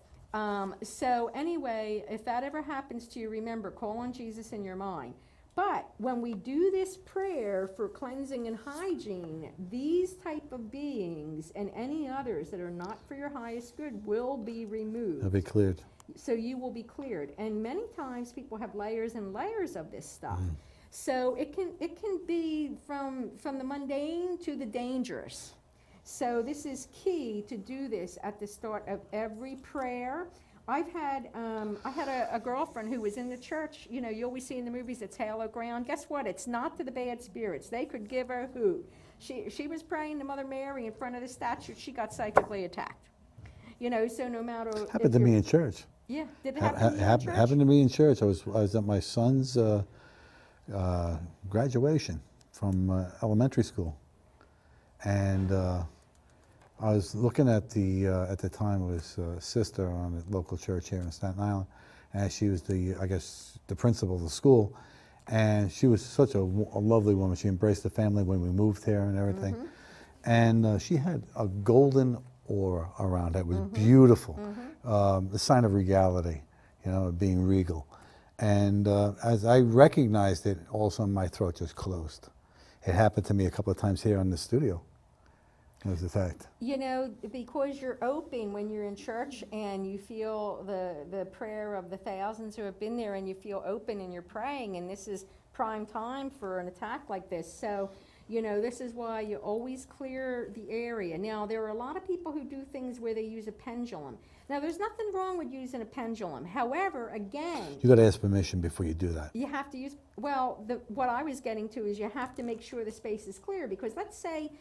so anyway, if that ever happens to you, remember, call on Jesus in your mind. But when we do this prayer for cleansing and hygiene, these type of beings and any others that are not for your highest good will be removed. They'll be cleared. So you will be cleared. And many times people have layers and layers of this stuff. So it can be from the mundane to the dangerous. So this is key to do this at the start of every prayer. I had a girlfriend who was in the church. You know, you always see in the movies it's halo ground. Guess what? It's not to the bad spirits. They could give her a hoot. She was praying to Mother Mary in front of the statue. She got psychically attacked. You know, so no matter. Happened to me in church. Yeah, did it happen to you in church? Happened to me in church. I was at my son's graduation from elementary school, and I was looking at the time it was a sister on a local church here in Staten Island, and she was the principal of the school, and she was such a lovely woman. She embraced the family when we moved here and everything, and she had a golden aura around her. It was beautiful, the sign of regality, you know, being regal. And as I recognized it, all of a sudden my throat just closed. It happened to me a couple of times here in the studio. It was the fact. You know, because you're open when you're in church and you feel the prayer of the thousands who have been there, and you feel open and you're praying, and this is prime time for an attack like this. So, you know, this is why you always clear the area. Now, there are a lot of people who do things where they use a pendulum. Now, there's nothing wrong with using a pendulum. However, again, You got to ask permission before you do that. you have to use, well, what I was getting to is you have to make sure the space is clear, because let's say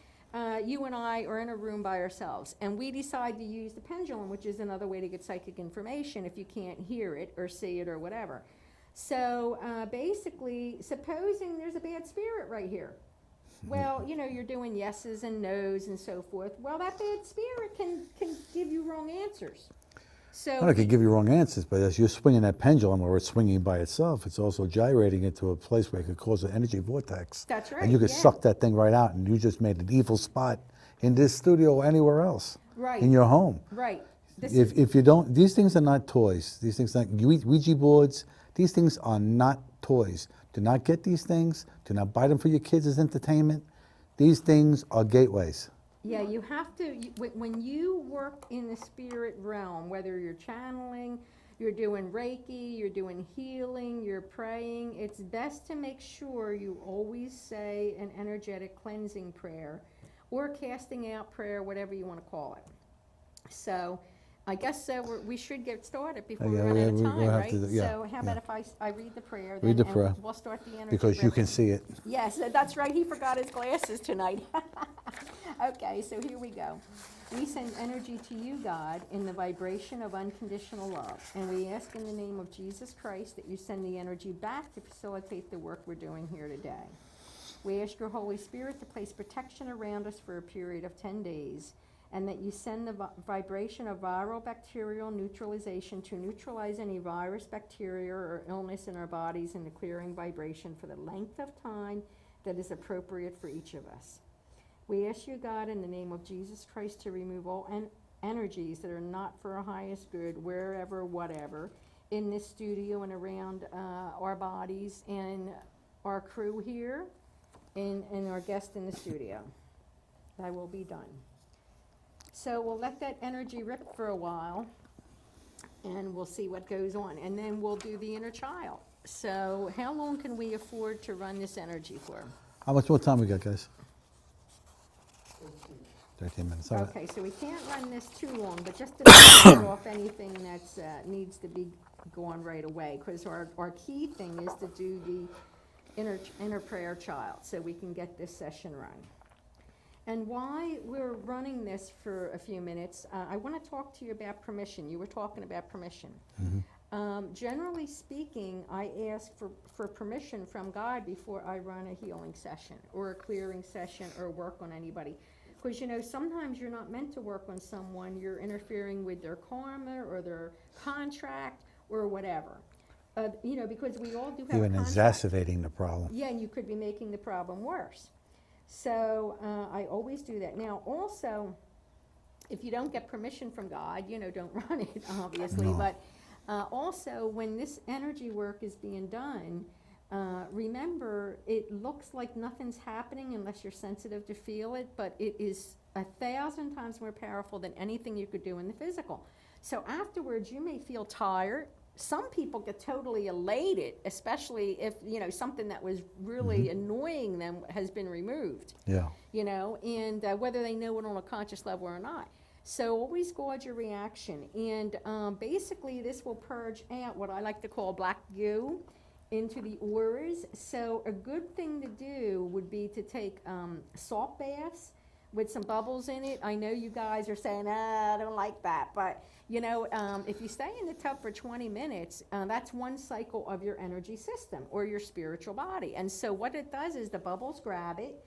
you and I are in a room by ourselves, and we decide to use the pendulum, which is another way to get psychic information if you can't hear it or see it or whatever. So basically, supposing there's a bad spirit right here. Well, you know, you're doing yeses and nos and so forth. Well, that bad spirit can give you wrong answers. So Well, it could give you wrong answers, but as you're swinging that pendulum, or it's swinging by itself, it's also gyrating into a place where it could cause an energy vortex. That's right, And you could yeah. suck that thing right out, and you just made an evil spot in this studio or anywhere else. Right. In your home. Right. This If you don't, these things are not toys. These things are not Ouija boards. These things are not toys. Do not get these things. Do not buy them for your kids as entertainment. These things are gateways. Yeah, you have to, when you work in the spirit realm, whether you're channeling, you're doing Reiki, you're doing healing, you're praying, it's best to make sure you always say an energetic cleansing prayer or casting out prayer, whatever you want to call it. So I guess we should get started before we Yeah, run out of we'll time, have right? to yeah, So how about if I read the prayer, Read then, the prayer. and we'll start the energy. Because you rhythm. can see it. Yes, that's right. He forgot his glasses tonight. Okay, so here we go. We send energy to you, God, in the vibration of unconditional love. And we ask in the name of Jesus Christ that you send the energy back to facilitate the work we're doing here today. We ask your Holy Spirit to place protection around us for a period of 10 days and that you send the vibration of viral bacterial neutralization to neutralize any virus, bacteria, or illness in our bodies in the clearing vibration for the length of time that is appropriate for each of us. We ask you, God, in the name of Jesus Christ, to remove all energies that are not for our highest good, wherever, whatever, in this studio and around our bodies and our crew here and our guest in the studio. Thy will be done. So we'll let that energy rip for a while, and we'll see what goes on. And then we'll do the inner child. So how long can we afford to run this energy for? How much more time we got, guys? 13 minutes. All right. Okay, so we can't run this too long, but just to clear off anything that's needs to be going right away, because our key thing is to do the inner prayer child, so we can get this session run. And why we're running this for a few minutes, I want to talk to you about permission. You were talking about permission. Generally speaking, I ask for permission from God before I run a healing session or a clearing session or work on anybody. Because, you know, sometimes you're not meant to work on someone. You're interfering with their karma or their contract or whatever. You know, because we all do have Even contracts. exacerbating the problem. Yeah, and you could be making the problem worse. So I always do that. Now, also, if you don't get permission from God, you know, don't run it, obviously. No. But also, when this energy work is being done, remember, it looks like nothing's happening unless you're sensitive to feel it, but it is 1,000 times more powerful than anything you could do in the physical. So afterwards, you may feel tired. Some people get totally elated, especially if, you know, something that was really annoying them has been removed. Yeah. You know, and whether they know it on a conscious level or not. So always gauge your reaction. And basically, this will purge out what I like to call black goo into the auras. So a good thing to do would be to take salt baths with some bubbles in it. I know you guys are saying, I don't like that, but you know, if you stay in the tub for 20 minutes, that's one cycle of your energy system or your spiritual body. And so what it does is the bubbles grab it,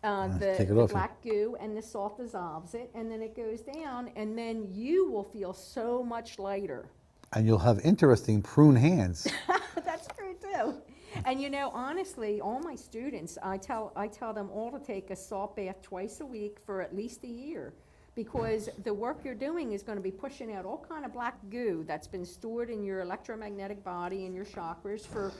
the black goo, and the salt dissolves it, and then it goes down, and then you will feel so much lighter. And you'll have interesting prune hands. That's true too. And you know, honestly, all my students, I tell them all to take a salt bath twice a week for at least a year, because the work you're doing is going to be pushing out all kind of black goo that's been stored in your electromagnetic body and your chakras for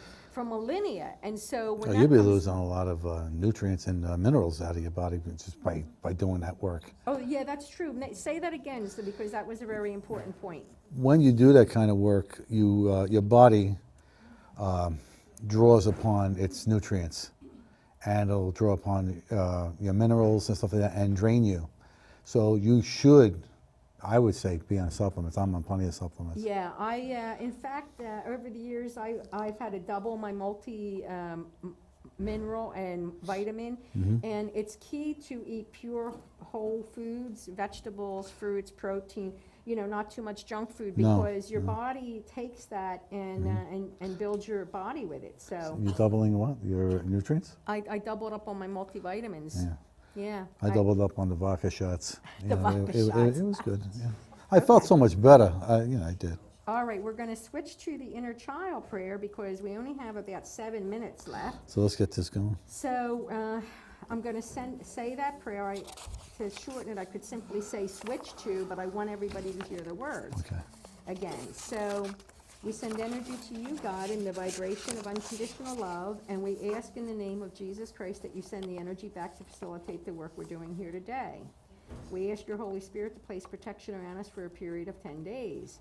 millennia. And so when You'll be losing a lot of nutrients and minerals out of your body just by doing that work. Oh yeah, that's true. Say that again, so, because that was a very important point. When you do that kind of work, your body draws upon its nutrients, and it'll draw upon your minerals and stuff like that and drain you. So you should, I would say, be on supplements. I'm on plenty of supplements. Yeah, in fact, over the years, I've had to double my mineral and vitamin, and it's key to eat pure whole foods, vegetables, fruits, protein, you know, not too much junk food, because your body takes that and builds your body with it. So you're doubling what? Your nutrients? I doubled up on my multivitamins. Yeah. Yeah. I doubled up on the vodka shots. The vodka shots. It was good. Yeah. I felt so much better. I did. All right, we're going to switch to the inner child prayer because we only have about 7 minutes left. So let's get this going. So I'm going to say that prayer. To shorten it, I could simply say switch to, but I want everybody to hear the words. Okay. Again, so we send energy to you, God, in the vibration of unconditional love, and we ask in the name of Jesus Christ that you send the energy back to facilitate the work we're doing here today. We ask your Holy Spirit to place protection around us for a period of 10 days.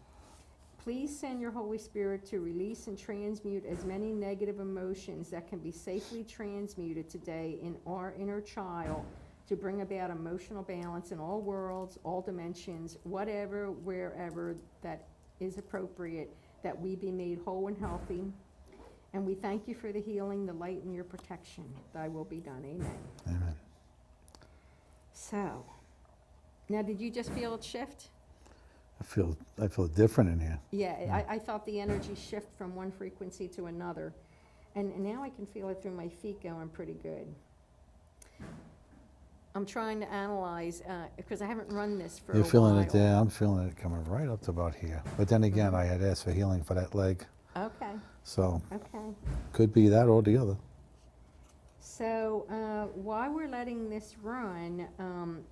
Please send your Holy Spirit to release and transmute as many negative emotions that can be safely transmuted today in our inner child to bring about emotional balance in all worlds, all dimensions, whatever, wherever that is appropriate, that we be made whole and healthy. And we thank you for the healing, the light, and your protection. Thy will be done. Amen. Amen. So, now did you just feel it shift? I feel different in here. Yeah, I felt the energy shift from one frequency to another. And now I can feel it through my feet going pretty good. I'm trying to analyze, because I haven't run this for a You're while. feeling it there. I'm feeling it coming right up to about here. But then again, I had asked for healing for that leg. Okay, So okay. could be that or the other. So while we're letting this run,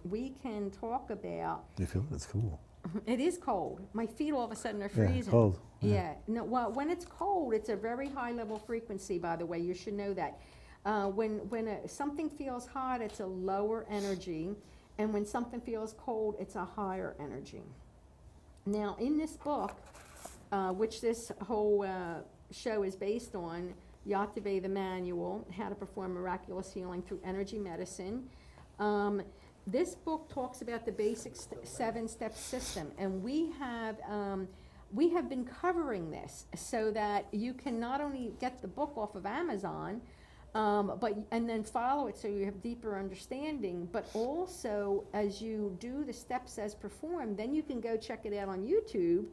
we can talk about, You feel it? It's cool. it is cold. My feet all of a sudden are Yeah, freezing. cold. Yeah. No, well, when it's cold, it's a very high level frequency, by the way. You should know that. When something feels hot, it's a lower energy. And when something feels cold, it's a higher energy. Now, in this book, which this whole show is based on, YTVY, the manual, How to Perform Miraculous Healing Through Energy Medicine. This book talks about the basic 7-step system, and we have been covering this so that you can not only get the book off of Amazon, and then follow it so you have deeper understanding, but also as you do the steps as performed, then you can go check it out on YouTube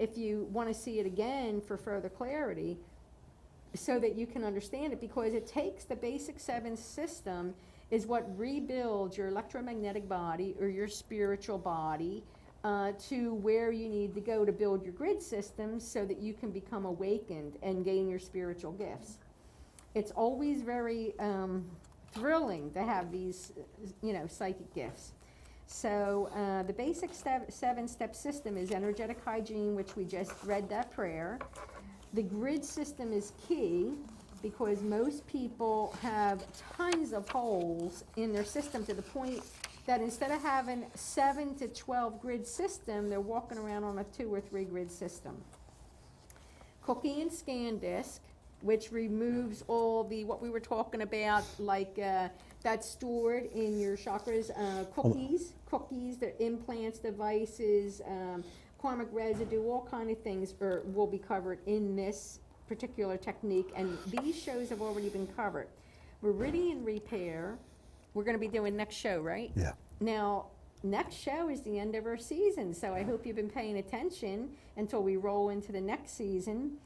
if you want to see it again for further clarity, so that you can understand it, because it takes the basic 7 system is what rebuilds your electromagnetic body or your spiritual body to where you need to go to build your grid system so that you can become awakened and gain your spiritual gifts. It's always very thrilling to have these, psychic gifts. So the basic 7-step system is energetic hygiene, which we just read that prayer. The grid system is key because most people have tons of holes in their system to the point that instead of having 7 to 12 grid system, they're walking around on a 2 or 3 grid system. Cookie and scan disc, which removes all the, what we were talking about, like that's stored in your chakras, cookies, the implants, devices, karmic residue, all kind of things will be covered in this particular technique, and these shows have already been covered. Meridian repair, we're going to be doing next show, right? Yeah. Now, next show is the end of our season, so I hope you've been paying attention until we roll into the next season.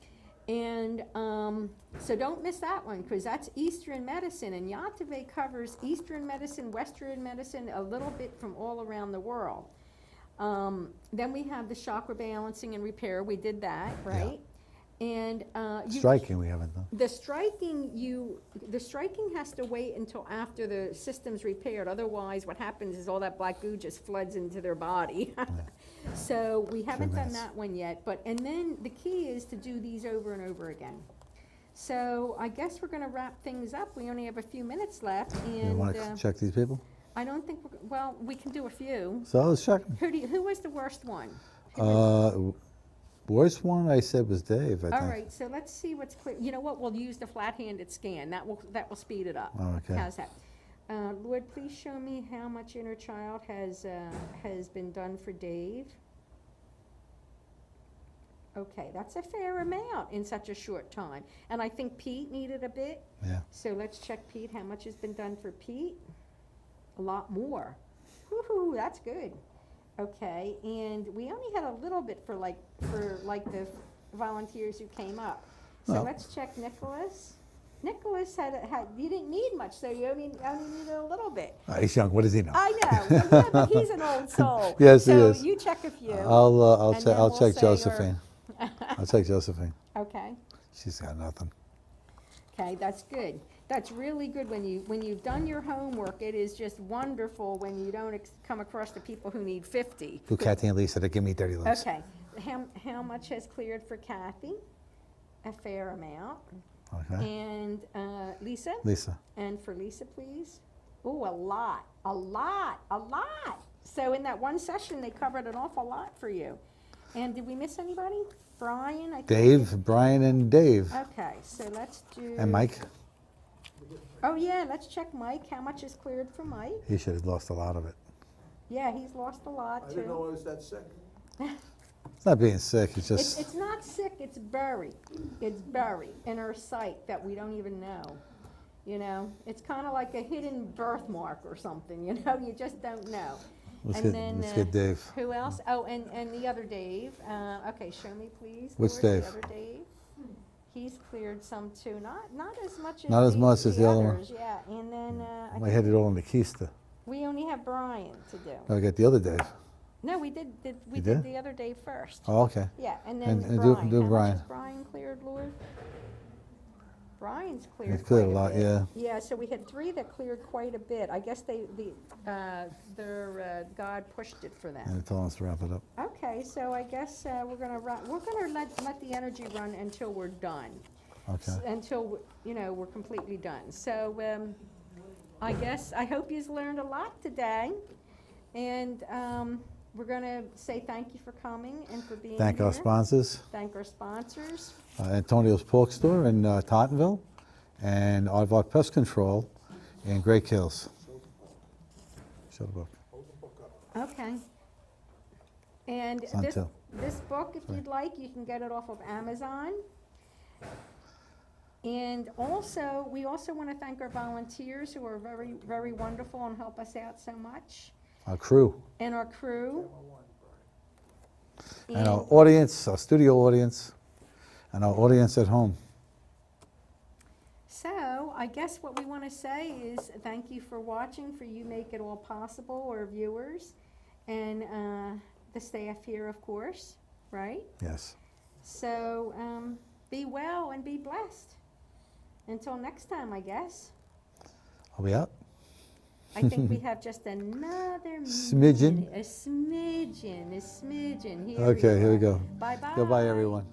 And so don't miss that one, because that's Eastern medicine, and YTVY covers Eastern medicine, Western medicine, a little bit from all around the world. Then we have the chakra balancing and repair. We did that, right? And Striking we haven't done. the striking has to wait until after the system's repaired. Otherwise, what happens is all that black goo just floods into their body. So we haven't done minutes. that one yet. And then the key is to do these over and over again. So I guess we're going to wrap things up. We only have a few minutes left, You and want to check these people? I don't think we can do a few. So I was checking. Who was the worst one? Worst one I said was Dave, I think. All right, so let's see what's clear. You know what? We'll use the flat-handed scan. That will speed it up. Oh, okay. How's that? Lord, please show me how much inner child has been done for Dave. Okay, that's a fair amount in such a short time. And I think Pete needed a bit. Yeah. So let's check Pete. How much has been done for Pete? A lot more. Woohoo, that's good. Okay, and we only had a little bit for the volunteers who came up. So Well. let's check Nicholas. Nicholas had you didn't need much, so you only needed a little bit. He's young. What does he know? I know, yeah, but he's an old soul. Yes, he so is. you check a few. I'll and then we'll check say Josephine. I'll check Josephine. Okay. She's got nothing. Okay, that's good. That's really good when you've done your homework. It is just wonderful when you don't come across the people who need 50. Who Kathy and Lisa to give me 30 lives. Okay, how much has cleared for Kathy? A fair amount. Okay. And Lisa? Lisa. And for Lisa, please? Oh, a lot. So in that one session, they covered an awful lot for you. And did we miss anybody? Brian? I think. Dave, Brian, and Dave. Okay, so let's do. And Mike. Oh, yeah, let's check Mike. How much is cleared for Mike? He should have lost a lot of it. Yeah, he's lost a lot, I too. didn't know I was that sick. It's not being sick. It's just. It's not sick, it's buried. It's buried in our sight that we don't even know. You know, it's kind of like a hidden birthmark or something, you know, you just don't know. Let's And get Dave. Who else? Oh, and the other Dave. Okay, show me, please. Which Lord, Dave? The other Dave. He's cleared some too, not as much as Not as much as the other one. others, yeah, and then, I I had think it all in the keister. we only have Brian to do. I got the other Dave. No, we You did did? the other day first. Oh, okay. Yeah, and then And Brian. do How Brian. much has Brian cleared, Lord? Brian's cleared He's cleared quite a lot, bit. yeah. Yeah, so we had 3 that cleared quite a bit. I guess their God pushed it for them. And tell us to wrap it up. Okay, so I guess we're gonna let the energy run until we're done. Okay. Until, we're completely done. So, I hope you've learned a lot today. And we're gonna say thank you for coming and for being here. Thank our sponsors, Thank our sponsors. Antonio's Pork Store in Tottenville, and Aardvark Pest Control in Great Kills. Show the book. Okay. And It's on till. this book, if you'd like, you can get it off of Amazon. And also, we also want to thank our volunteers who are very, very wonderful and help us out so much, Our crew, and our crew. and our audience, our studio audience, and our audience at home. So, I guess what we want to say is thank you for watching, for you make it all possible, our viewers, and the staff here, of course, right? Yes. So, be well and be blessed. Until next time, I guess. Are we out? I think we have just another Smidgen. minute, a smidgen. Here Okay, here we are. go. Bye-bye. Goodbye, everyone.